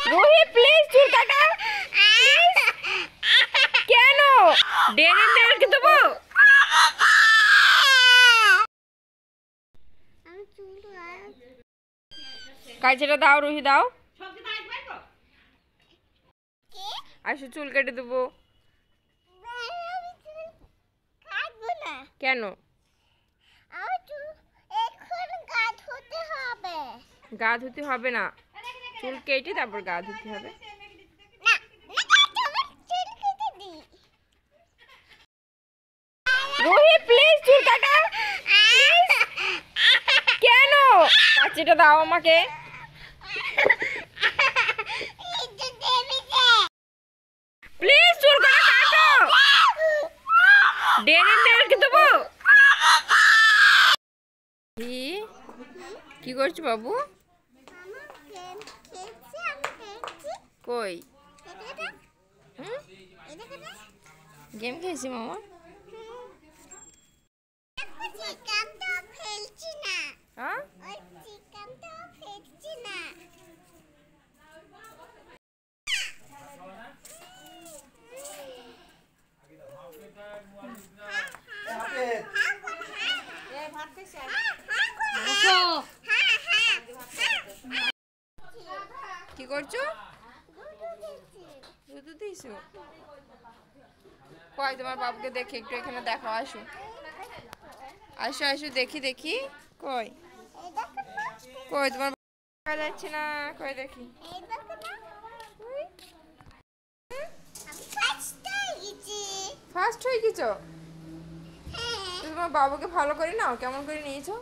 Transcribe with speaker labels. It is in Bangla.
Speaker 1: রোহি প্লিজ চুল কাটা কেন ডেরি মিল্ক দেবো কাইচাটা দাও রোহি দাও আসো চুল কেটে দেবো কেন গা ধুতে হবে না চুল কেটে তারপর গা ধুতে হবে রোহি প্লিজ চুল কাটা কেন কাঁচিটা দাও আমাকে প্লিজ চুল কাটো ডেরি মিল্ক দেবো কি করছো বাবু কই গেম খেয়েছি মামা কি করছো দুধ দিয়েছো কই তোমার বাবুকে দেখি একটু এখানে দেখো আসো আসো আসো দেখি দেখি কই কই তোমার দেখা যাচ্ছে না কই দেখি ফার্স্ট হয়ে গেছো তোমার বাবুকে ভালো করে নাও কেমন করে নিয়েছো